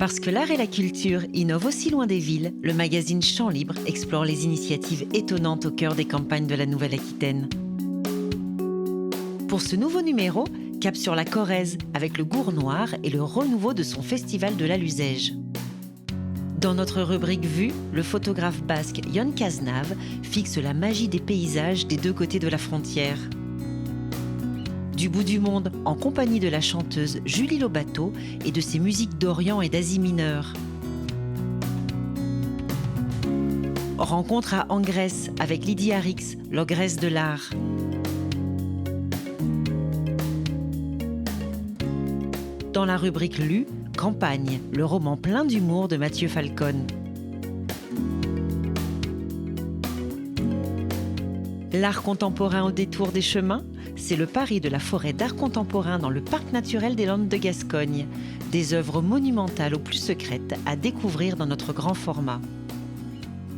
Parce que l'art et la culture innovent aussi loin des villes, le magazine Champs Libres explore les initiatives étonnantes au cœur des campagnes de la Nouvelle-Aquitaine. Pour ce nouveau numéro, cap sur la Corrèze avec le Gour Noir et le renouveau de son festival de l'Aluzège. Dans notre rubrique Vue, le photographe basque Ion Cazenave fixe la magie des paysages des deux côtés de la frontière. Du bout du monde, en compagnie de la chanteuse Julie Lobato et de ses musiques d'Orient et d'Asie mineure. Rencontre à Angresse avec Lydie Arix, l'ogresse de l'art. Dans la rubrique Lue, Campagne, le roman plein d'humour de Mathieu Falcon. L'art contemporain au détour des chemins, c'est le pari de la forêt d'art contemporain dans le parc naturel des Landes de Gascogne. Des œuvres monumentales aux plus secrètes à découvrir dans notre grand format.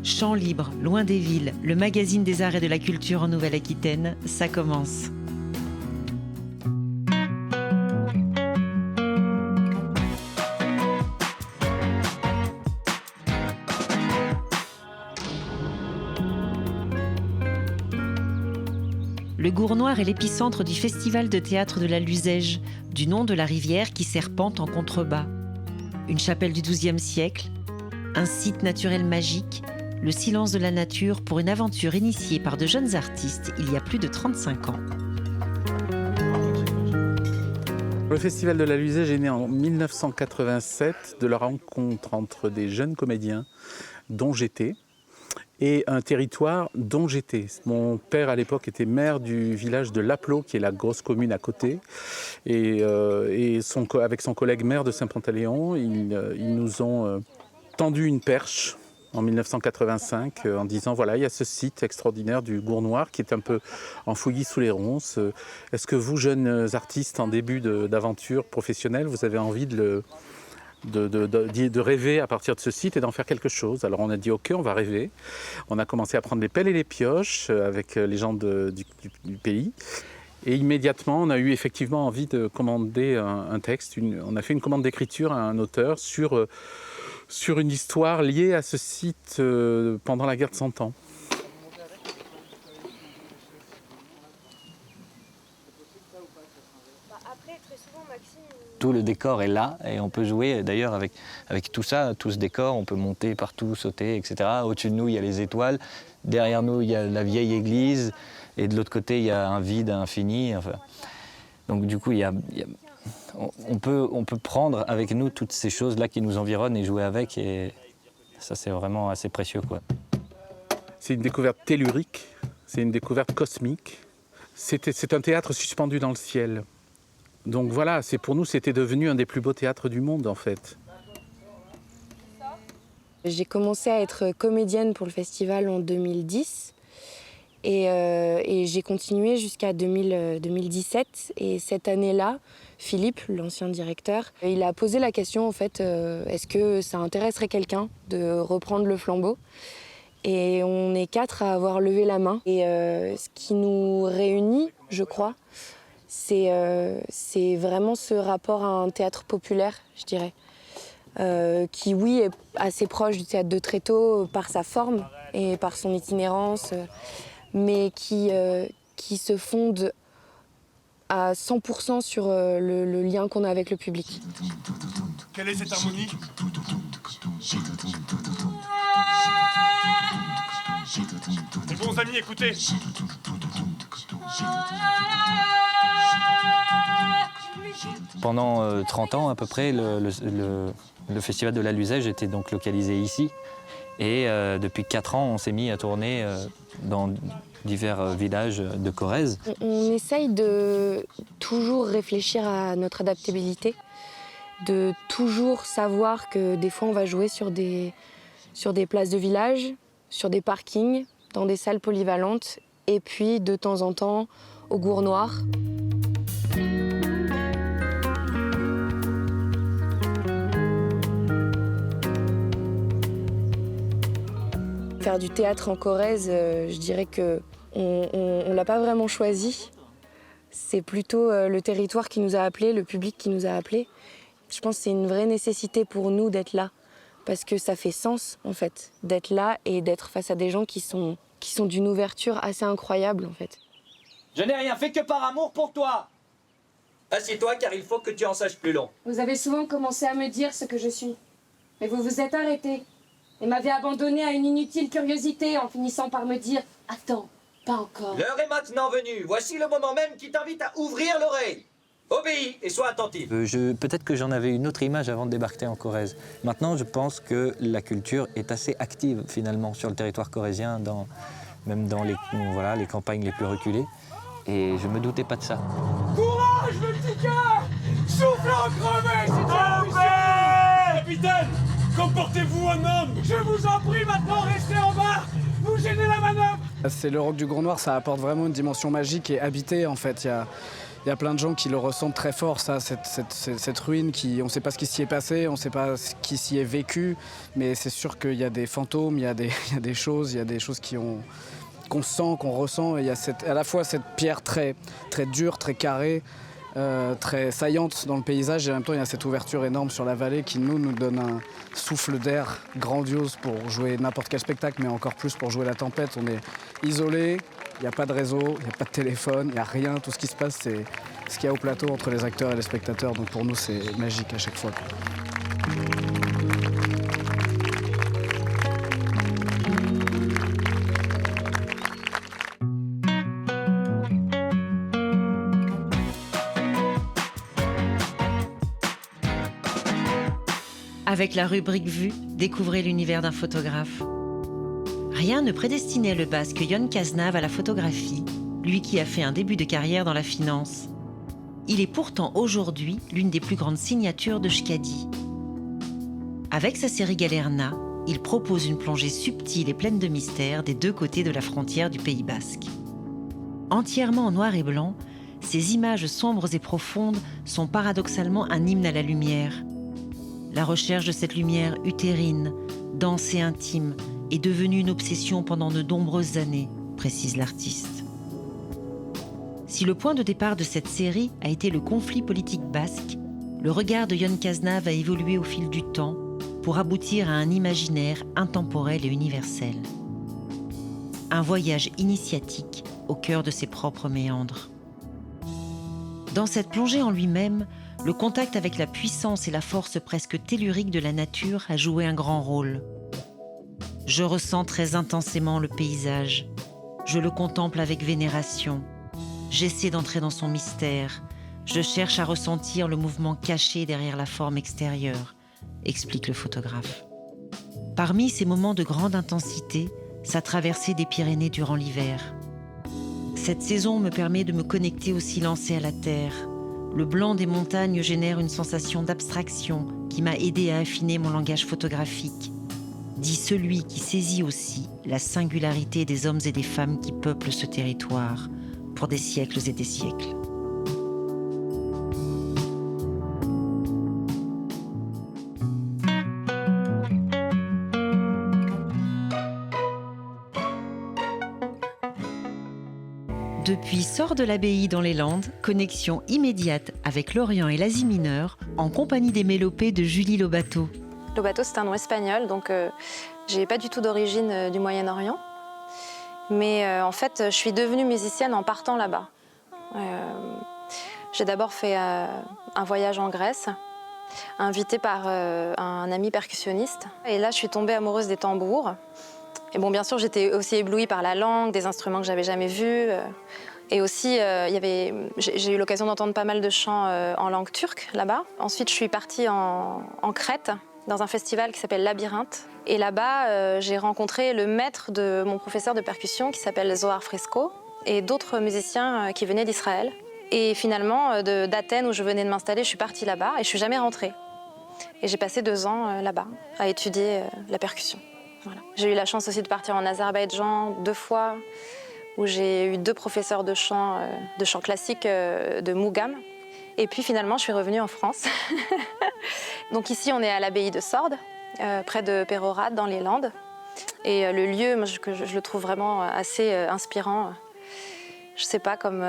Champs libres, loin des villes, le magazine des arts et de la culture en Nouvelle-Aquitaine, ça commence. Le Gour Noir est l'épicentre du festival de théâtre de l'Aluzège, du nom de la rivière qui serpente en contrebas. Une chapelle du XIIe siècle, un site naturel magique, le silence de la nature pour une aventure initiée par de jeunes artistes il y a plus de 35 ans. Le festival de l'Aluzège est né en 1987 de la rencontre entre des jeunes comédiens dont j'étais et un territoire dont j'étais. Mon père, à l'époque, était maire du village de Lapleau, qui est la grosse commune à côté. Et avec son collègue maire de Saint-Pantaléon, ils nous ont tendu une perche en 1985 en disant, voilà, il y a ce site extraordinaire du Gour Noir qui est un peu enfoui sous les ronces. Est-ce que vous, jeunes artistes en début d'aventure professionnelle, vous avez envie de rêver à partir de ce site et d'en faire quelque chose? Alors on a dit ok, on va rêver. On a commencé à prendre les pelles et les pioches avec les gens du pays. Et immédiatement, on a eu effectivement envie de commander un texte. On a fait une commande d'écriture à un auteur sur une histoire liée à ce site pendant la guerre de 100 ans. Tout le décor est là et on peut jouer d'ailleurs avec tout ça, tout ce décor, on peut monter partout, sauter, etc. Au-dessus de nous, il y a les étoiles, derrière nous, il y a la vieille église et de l'autre côté, il y a un vide infini. Enfin, donc du coup, on peut prendre avec nous toutes ces choses-là qui nous environnent et jouer avec et ça, c'est vraiment assez précieux, quoi. C'est une découverte tellurique, c'est une découverte cosmique. C'est un théâtre suspendu dans le ciel. Donc voilà, pour nous, c'était devenu un des plus beaux théâtres du monde, en fait. J'ai commencé à être comédienne pour le festival en 2010 et j'ai continué jusqu'à 2017. Et cette année-là, Philippe, l'ancien directeur, il a posé la question, en fait, est-ce que ça intéresserait quelqu'un de reprendre le flambeau ? Et on est 4 à avoir levé la main. Et ce qui nous réunit, je crois, c'est vraiment ce rapport à un théâtre populaire, je dirais, qui, oui, est assez proche du théâtre de Tréteau par sa forme et par son itinérance, mais qui se fonde à 100% sur le lien qu'on a avec le public. Quelle est cette harmonie ? Mes bons amis, écoutez. Pendant 30 ans à peu près, le festival de l'Aluzège était donc localisé ici. Et depuis 4 ans, on s'est mis à tourner dans divers villages de Corrèze. On essaye de toujours réfléchir à notre adaptabilité, de toujours savoir que des fois on va jouer sur des places de village, sur des parkings, dans des salles polyvalentes, et puis de temps en temps au Gour Noir. Faire du théâtre en Corrèze, je dirais qu'on ne l'a pas vraiment choisi. C'est plutôt le territoire qui nous a appelés, le public qui nous a appelés. je pense que c'est une vraie nécessité pour nous d'être là. Parce que ça fait sens, en fait, d'être là et d'être face à des gens qui sont d'une ouverture assez incroyable, en fait. Je n'ai rien fait que par amour pour toi. Assieds-toi car il faut que tu en saches plus long. Vous avez souvent commencé à me dire ce que je suis. Mais vous vous êtes arrêté et m'avez abandonné à une inutile curiosité en finissant par me dire « Attends, pas encore ». L'heure est maintenant venue. Voici le moment même qui t'invite à ouvrir l'oreille. Obéis et sois attentif. Peut-être que j'en avais une autre image avant de débarquer en Corrèze. Maintenant, je pense que la culture est assez active finalement sur le territoire corrézien, même dans les campagnes les plus reculées. Et je me doutais pas de ça. Courage, le petit cœur! Souffle en crever, c'est capitaine, comportez-vous en homme! Je vous en prie, maintenant, restez en bas! Vous gênez la manœuvre! C'est le roc du Grand Noir, ça apporte vraiment une dimension magique et habitée en fait. Il y a plein de gens qui le ressentent très fort, ça, cette ruine, on ne sait pas ce qui s'y est passé, on ne sait pas ce qui s'y est vécu, mais c'est sûr qu'il y a des fantômes, il y a des choses qu'on sent, qu'on ressent. Et il y a à la fois cette pierre très, très dure, très carrée, très saillante dans le paysage, et en même temps il y a cette ouverture énorme sur la vallée qui nous donne un souffle d'air grandiose pour jouer n'importe quel spectacle, mais encore plus pour jouer la tempête. On est isolé. Il n'y a pas de réseau, il n'y a pas de téléphone, il n'y a rien. Tout ce qui se passe, c'est ce qu'il y a au plateau entre les acteurs et les spectateurs. Donc pour nous, c'est magique à chaque fois. Avec la rubrique Vue, découvrez l'univers d'un photographe. Rien ne prédestinait le Basque Jon Cazenave à la photographie, lui qui a fait un début de carrière dans la finance. Il est pourtant aujourd'hui l'une des plus grandes signatures de Schkadi. Avec sa série Galerna, il propose une plongée subtile et pleine de mystères des deux côtés de la frontière du Pays Basque. Entièrement en noir et blanc, ces images sombres et profondes sont paradoxalement un hymne à la lumière. La recherche de cette lumière utérine, dense et intime, est devenue une obsession pendant de nombreuses années, précise l'artiste. Si le point de départ de cette série a été le conflit politique basque, le regard de Jon Cazenave a évolué au fil du temps pour aboutir à un imaginaire intemporel et universel. Un voyage initiatique au cœur de ses propres méandres. Dans cette plongée en lui-même, le contact avec la puissance et la force presque tellurique de la nature a joué un grand rôle. Je ressens très intensément le paysage. Je le contemple avec vénération. J'essaie d'entrer dans son mystère. Je cherche à ressentir le mouvement caché derrière la forme extérieure, explique le photographe. Parmi ces moments de grande intensité, sa traversée des Pyrénées durant l'hiver. Cette saison me permet de me connecter au silence et à la terre. Le blanc des montagnes génère une sensation d'abstraction qui m'a aidé à affiner mon langage photographique, dit celui qui saisit aussi la singularité des hommes et des femmes qui peuplent ce territoire pour des siècles et des siècles. Depuis Sort de l'Abbaye dans les Landes, connexion immédiate avec l'Orient et l'Asie mineure en compagnie des mélopées de Julie Lobato. Lobato, c'est un nom espagnol, donc j'ai pas du tout d'origine du Moyen-Orient. Mais en fait, je suis devenue musicienne en partant là-bas. J'ai d'abord fait un voyage en Grèce, invitée par un ami percussionniste. Et là, je suis tombée amoureuse des tambours. Et bon, bien sûr, j'étais aussi éblouie par la langue, des instruments que j'avais jamais vus. Et aussi, j'ai eu l'occasion d'entendre pas mal de chants en langue turque là-bas. Ensuite, je suis partie en Crète, dans un festival qui s'appelle Labyrinthe. Et là-bas, j'ai rencontré le maître de mon professeur de percussion qui s'appelle Zohar Fresco et d'autres musiciens qui venaient d'Israël. Et finalement, d'Athènes où je venais de m'installer, je suis partie là-bas et je suis jamais rentrée. Et j'ai passé 2 ans là-bas à étudier la percussion. Voilà. J'ai eu la chance aussi de partir en Azerbaïdjan 2 fois, où j'ai eu 2 professeurs de chant classique de Mougam. Et puis finalement, je suis revenue en France. Donc ici, on est à l'abbaye de Sordes, près de Pérorade, dans les Landes. Et le lieu, moi, je le trouve vraiment assez inspirant. Je sais pas, comme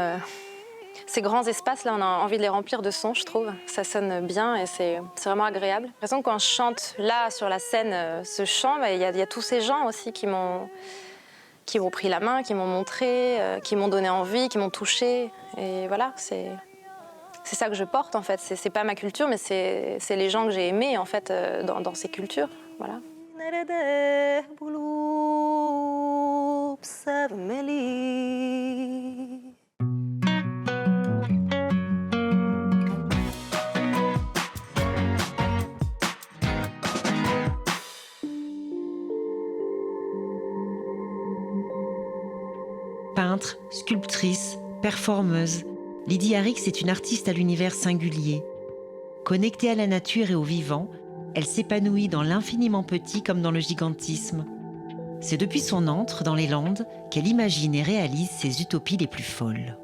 Ces grands espaces-là, on a envie de les remplir de sons, je trouve. Ça sonne bien et c'est vraiment agréable. J'ai l'impression que quand je chante là, sur la scène, ce chant, il y a tous ces gens aussi qui m'ont pris la main, qui m'ont montré, qui m'ont donné envie, qui m'ont touchée. Et voilà, c'est ça que je porte, en fait. C'est pas ma culture, mais c'est les gens que j'ai aimés, en fait, dans ces cultures. Voilà. Peintre, sculptrice, performeuse, Lydie Arrix est une artiste à l'univers singulier. Connectée à la nature et au vivant, elle s'épanouit dans l'infiniment petit comme dans le gigantisme. C'est depuis son antre dans les Landes qu'elle imagine et réalise ses utopies les plus folles.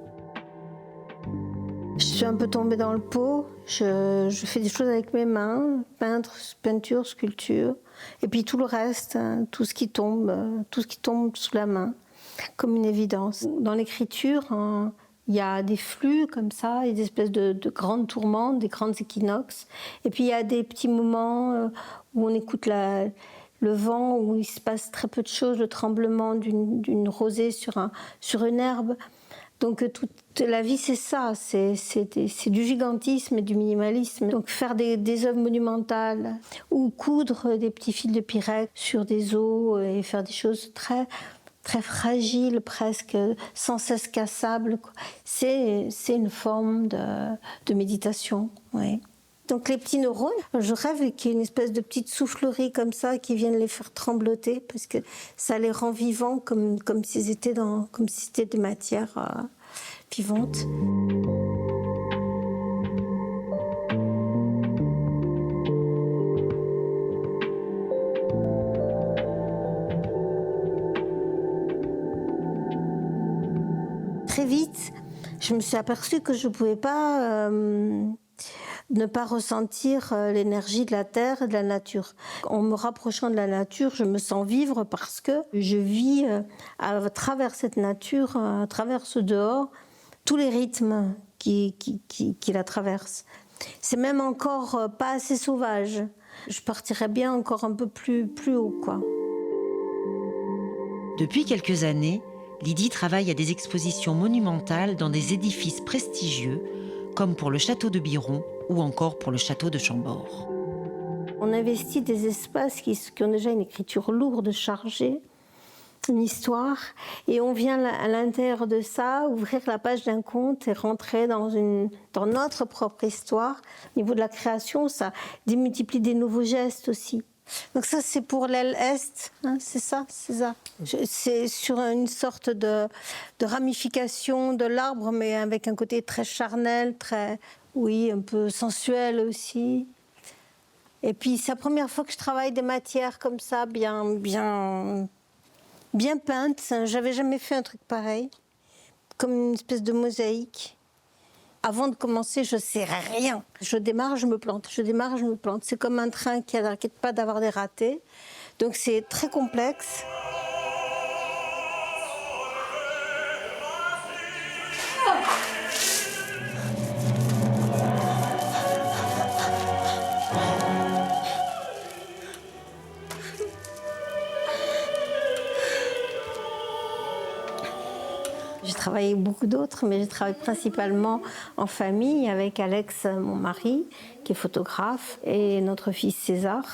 Je suis un peu tombée dans le pot. Je fais des choses avec mes mains, peinture, sculpture, et puis tout le reste, hein, tout ce qui tombe sous la main, comme une évidence. Dans l'écriture, il y a des flux comme ça, il y a des espèces de grandes tourmentes, des grandes équinoxes, et puis il y a des petits moments où on écoute le vent, où il se passe très peu de choses, le tremblement d'une rosée sur une herbe. Donc toute la vie, c'est ça, c'est du gigantisme et du minimalisme. Donc faire des œuvres monumentales ou coudre des petits fils de pyrex sur des os et faire des choses très, très fragiles, presque sans cesse cassables, c'est une forme de méditation, ouais. Donc les petits neurones, je rêve qu'il y ait une espèce de petite soufflerie comme ça qui vienne les faire trembloter parce que ça les rend vivants comme si c'était des matières vivantes. Très vite, je me suis aperçue que je ne pouvais pas ne pas ressentir l'énergie de la terre et de la nature. En me rapprochant de la nature, je me sens vivre parce que je vis à travers cette nature, à travers ce dehors, tous les rythmes qui la traversent. C'est même encore pas assez sauvage. Je partirais bien encore un peu plus haut, quoi. Depuis quelques années, Lydie travaille à des expositions monumentales dans des édifices prestigieux, comme pour le château de Biron ou encore pour le château de Chambord. On investit des espaces qui ont déjà une écriture lourde, chargée, une histoire, et on vient à l'intérieur de ça ouvrir la page d'un conte et rentrer dans notre propre histoire. Au niveau de la création, ça démultiplie des nouveaux gestes aussi. Donc ça, c'est pour l'aile est, hein, c'est ça. C'est sur une sorte de ramification de l'arbre, mais avec un côté très charnel, un peu sensuel aussi. Et puis c'est la première fois que je travaille des matières comme ça, bien peintes. J'avais jamais fait un truc pareil, comme une espèce de mosaïque. Avant de commencer, je ne sais rien. Je démarre, je me plante. C'est comme un train qui n'arrête pas d'avoir des ratés. Donc c'est très complexe. J'ai travaillé avec beaucoup d'autres, mais je travaille principalement en famille avec Alex, mon mari, qui est photographe, et notre fils César.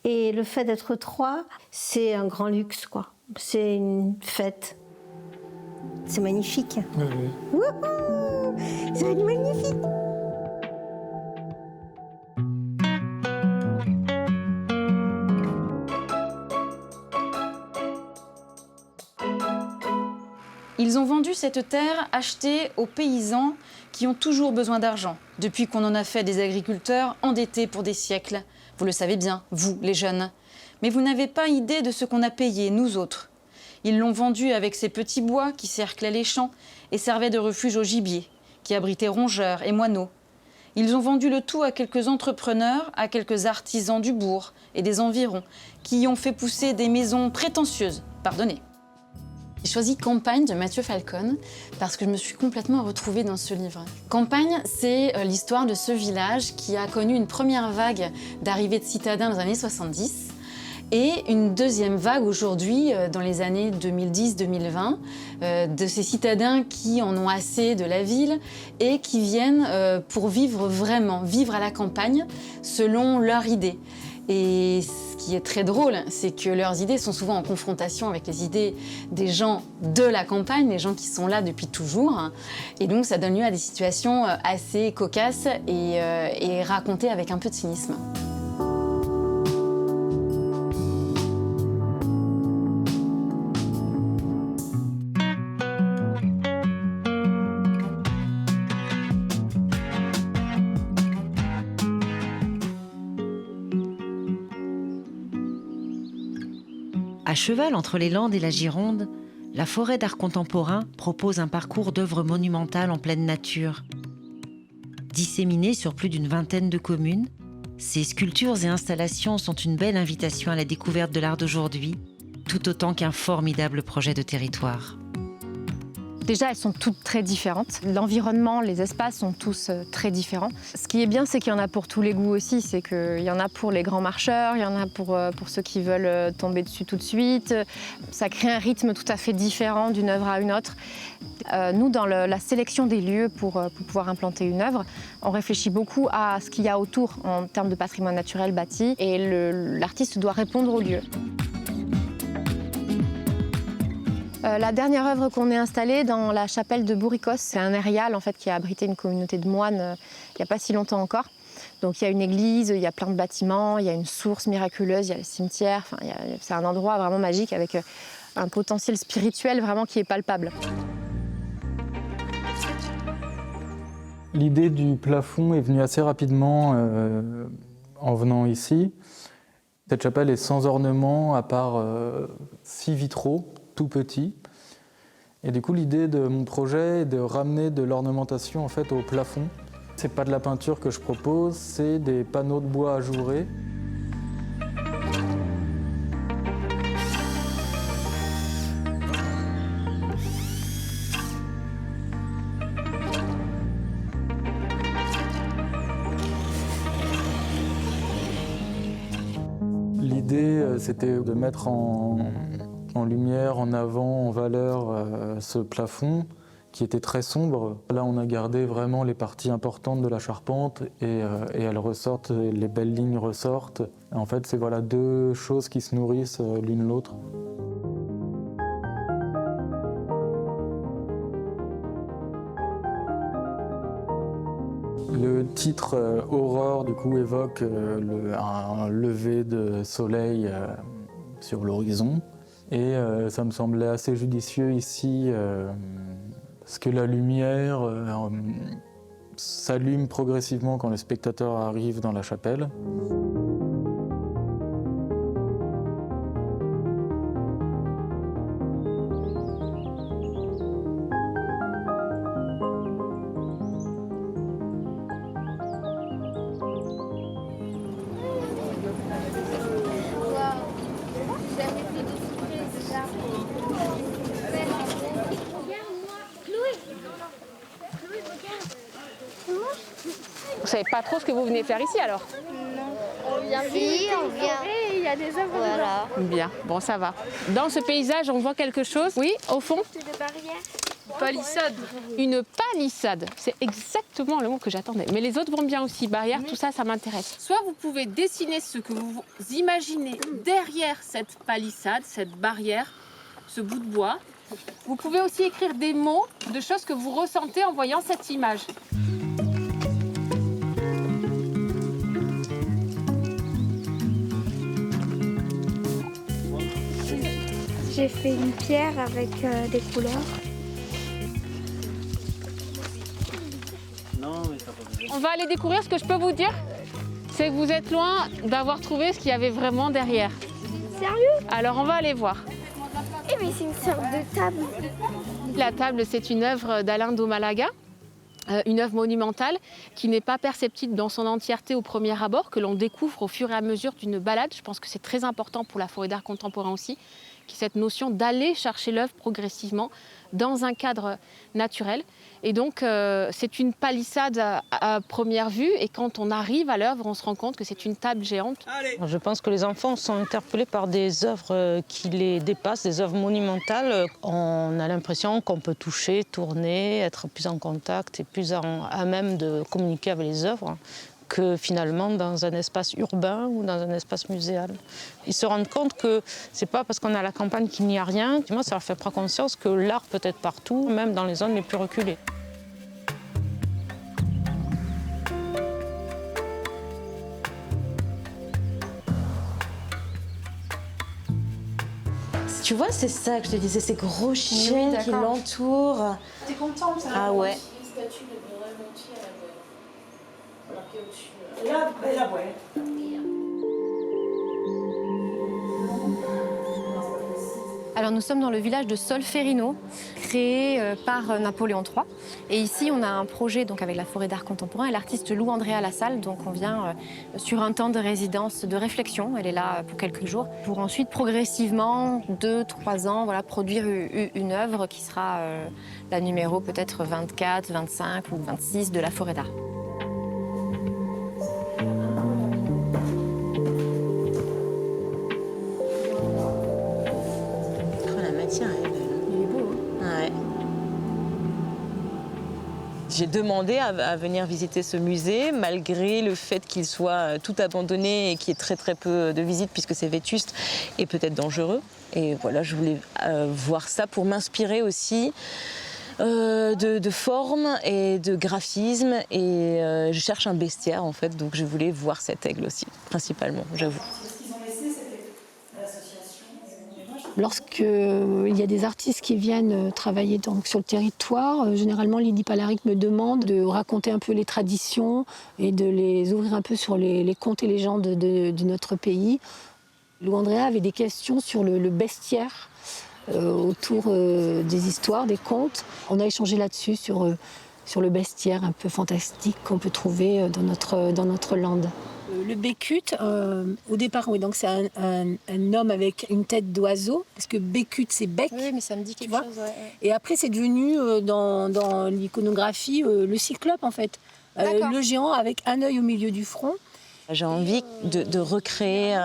Et le fait d'être trois, c'est un grand luxe, quoi. C'est une fête. C'est magnifique. Oui. Wouhou! C'est magnifique. Ils ont vendu cette terre achetée aux paysans qui ont toujours besoin d'argent, depuis qu'on en a fait des agriculteurs endettés pour des siècles. Vous le savez bien, vous, les jeunes. Mais vous n'avez pas idée de ce qu'on a payé, nous autres. Ils l'ont vendu avec ces petits bois qui cerclaient les champs et servaient de refuge au gibier, qui abritaient rongeurs et moineaux. Ils ont vendu le tout à quelques entrepreneurs, à quelques artisans du bourg et des environs, qui y ont fait pousser des maisons prétentieuses, pardonnez. J'ai choisi Campagne de Mathieu Falcon parce que je me suis complètement retrouvée dans ce livre. Campagne, c'est l'histoire de ce village qui a connu une première vague d'arrivée de citadins dans les années 70 et une deuxième vague aujourd'hui, dans les années 2010-2020, de ces citadins qui en ont assez de la ville et qui viennent pour vivre vraiment, vivre à la campagne selon leur idée. Et ce qui est très drôle, c'est que leurs idées sont souvent en confrontation avec les idées des gens de la campagne, les gens qui sont là depuis toujours. Et donc ça donne lieu à des situations assez cocasses et racontées avec un peu de cynisme. À cheval entre les Landes et la Gironde, la forêt d'art contemporain propose un parcours d'œuvres monumentales en pleine nature. Disséminées sur plus d'une vingtaine de communes, ces sculptures et installations sont une belle invitation à la découverte de l'art d'aujourd'hui, tout autant qu'un formidable projet de territoire. Déjà, elles sont toutes très différentes. L'environnement, les espaces sont tous très différents. Ce qui est bien, c'est qu'il y en a pour tous les goûts aussi. C'est qu'il y en a pour les grands marcheurs, il y en a pour ceux qui veulent tomber dessus tout de suite. Ça crée un rythme tout à fait différent d'une œuvre à une autre. Nous, dans la sélection des lieux pour pouvoir implanter une œuvre, on réfléchit beaucoup à ce qu'il y a autour en termes de patrimoine naturel bâti et l'artiste doit répondre au lieu. La dernière œuvre qu'on ait installée dans la chapelle de Bourricos, c'est un aérial en fait, qui a abrité une communauté de moines il n'y a pas si longtemps encore. Donc il y a une église, il y a plein de bâtiments, il y a une source miraculeuse, il y a le cimetière. Enfin, c'est un endroit vraiment magique avec un potentiel spirituel vraiment qui est palpable. L'idée du plafond est venue assez rapidement en venant ici. Cette chapelle est sans ornement à part 6 vitraux tout petits. Et du coup, l'idée de mon projet est de ramener de l'ornementation en fait au plafond. C'est pas de la peinture que je propose, c'est des panneaux de bois ajourés. L'idée, c'était de mettre en lumière, en avant, en valeur ce plafond qui était très sombre. Là, on a gardé vraiment les parties importantes de la charpente et elles ressortent, les belles lignes ressortent. Et en fait, c'est voilà, deux choses qui se nourrissent l'une l'autre. Le titre Aurore, du coup, évoque un lever de soleil sur l'horizon. Et ça me semblait assez judicieux ici, parce que la lumière s'allume progressivement quand le spectateur arrive dans la chapelle. Vous savez pas trop ce que vous venez faire ici alors? Non. On vient visiter, on vient. Il y a des œuvres dedans. Bien, bon ça va. Dans ce paysage, on voit quelque chose? Oui, au fond? Des barrières. Palissade. Une palissade, c'est exactement le mot que j'attendais. Mais les autres vont bien aussi, barrière, tout ça, ça m'intéresse. Soit vous pouvez dessiner ce que vous imaginez derrière cette palissade, cette barrière, ce bout de bois. Vous pouvez aussi écrire des mots de choses que vous ressentez en voyant cette image. J'ai fait une pierre avec des couleurs. On va aller découvrir. Ce que je peux vous dire, c'est que vous êtes loin d'avoir trouvé ce qu'il y avait vraiment derrière. Sérieux? Alors on va aller voir. Eh mais c'est une sorte de table. La table, c'est une œuvre d'Alain Domalaga, une œuvre monumentale qui n'est pas perceptible dans son entièreté au premier abord, que l'on découvre au fur et à mesure d'une balade. Je pense que c'est très important pour la forêt d'art contemporain aussi, cette notion d'aller chercher l'œuvre progressivement dans un cadre naturel. Et donc, c'est une palissade à première vue. Et quand on arrive à l'œuvre, on se rend compte que c'est une table géante. Je pense que les enfants sont interpellés par des œuvres qui les dépassent, des œuvres monumentales. On a l'impression qu'on peut toucher, tourner, être plus en contact et plus à même de communiquer avec les œuvres que finalement dans un espace urbain ou dans un espace muséal. Ils se rendent compte que c'est pas parce qu'on est à la campagne qu'il n'y a rien. Moi, ça leur fait prendre conscience que l'art peut être partout, même dans les zones les plus reculées. Tu vois, c'est ça que je te disais, ces gros chiens qui l'entourent. T'es contente, ça? Ah ouais. Une statue de Montier à la voie. Alors qu'il y a au-dessus. La voie. Alors nous sommes dans le village de Solferino, créé par Napoléon III. Et ici, on a un projet donc, avec la Forêt d'art contemporain et l'artiste Lou Andrea Lassalle. Donc on vient sur un temps de résidence, de réflexion. Elle est là pour quelques jours, pour ensuite progressivement, 2-3 ans, voilà, produire une œuvre qui sera la numéro peut-être 24, 25 ou 26 de la Forêt d'art. J'ai demandé à venir visiter ce musée, malgré le fait qu'il soit tout abandonné et qu'il y ait très très peu de visites, puisque c'est vétuste et peut-être dangereux. Et voilà, je voulais voir ça pour m'inspirer aussi de forme et de graphisme. Et je cherche un bestiaire en fait, donc je voulais voir cet aigle aussi, principalement, j'avoue. Lorsqu'il y a des artistes qui viennent travailler donc, sur le territoire, généralement Lydie Palaric me demande de raconter un peu les traditions et de les ouvrir un peu sur les contes et légendes de notre pays. Lou Andrea avait des questions sur le bestiaire autour des histoires, des contes. On a échangé là-dessus sur le bestiaire un peu fantastique qu'on peut trouver dans notre lande. Le Bécut, au départ, oui, donc c'est un homme avec une tête d'oiseau, parce que Bécut, c'est bec. Oui, mais ça me dit quelque chose. Ouais. Et après, c'est devenu, dans l'iconographie, le cyclope, en fait. Le géant avec un œil au milieu du front. J'ai envie de recréer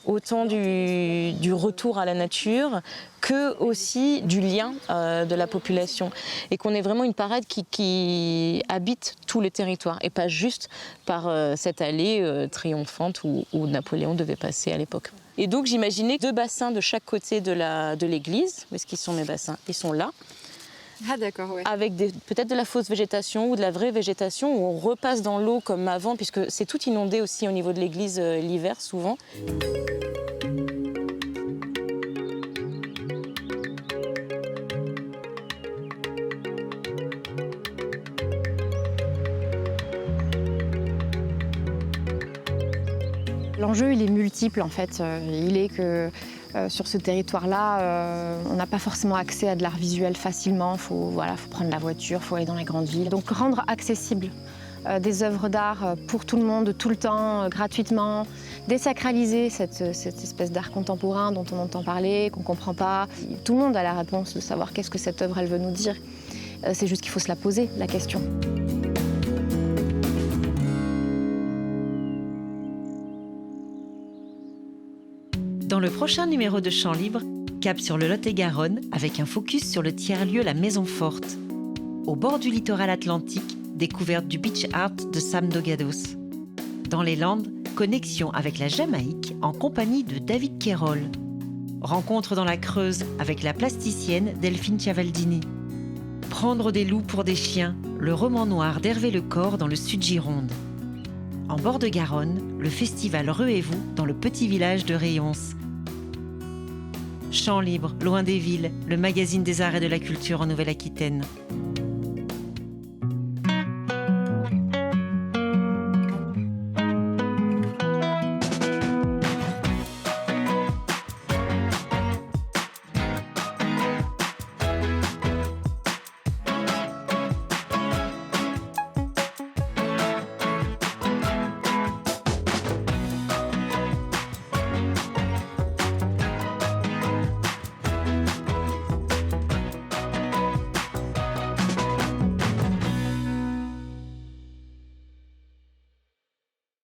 autant du retour à la nature que aussi du lien de la population. Et qu'on ait vraiment une parade qui habite tout le territoire et pas juste par cette allée triomphante où Napoléon devait passer à l'époque. Et donc j'imaginais 2 bassins de chaque côté de l'église. Où est-ce qu'ils sont mes bassins? Ils sont là. Ah d'accord, ouais. Avec peut-être de la fausse végétation ou de la vraie végétation où on repasse dans l'eau comme avant, puisque c'est tout inondé aussi au niveau de l'église l'hiver souvent. L'enjeu, il est multiple en fait. Il est que sur ce territoire-là, on n'a pas forcément accès à de l'art visuel facilement. Il faut prendre la voiture, il faut aller dans les grandes villes. Donc rendre accessible des œuvres d'art pour tout le monde, tout le temps, gratuitement. Désacraliser cette espèce d'art contemporain dont on entend parler, qu'on ne comprend pas. Tout le monde a la réponse de savoir qu'est-ce que cette œuvre elle veut nous dire. C'est juste qu'il faut se la poser, la question. Dans le prochain numéro de Chant Libre, cap sur le Lot-et-Garonne avec un focus sur le tiers-lieu La Maison Forte. Au bord du littoral atlantique, découverte du beach art de Sam Dogados. Dans les Landes, connexion avec la Jamaïque en compagnie de David Quérol. Rencontre dans la Creuse avec la plasticienne Delphine Ciavaldini. Prendre des loups pour des chiens, le roman noir d'Hervé Lecor dans le sud Gironde. En bord de Garonne, le festival Ruez-vous dans le petit village de Rayons. Chant Libre, loin des villes, le magazine des arts et de la culture en Nouvelle-Aquitaine.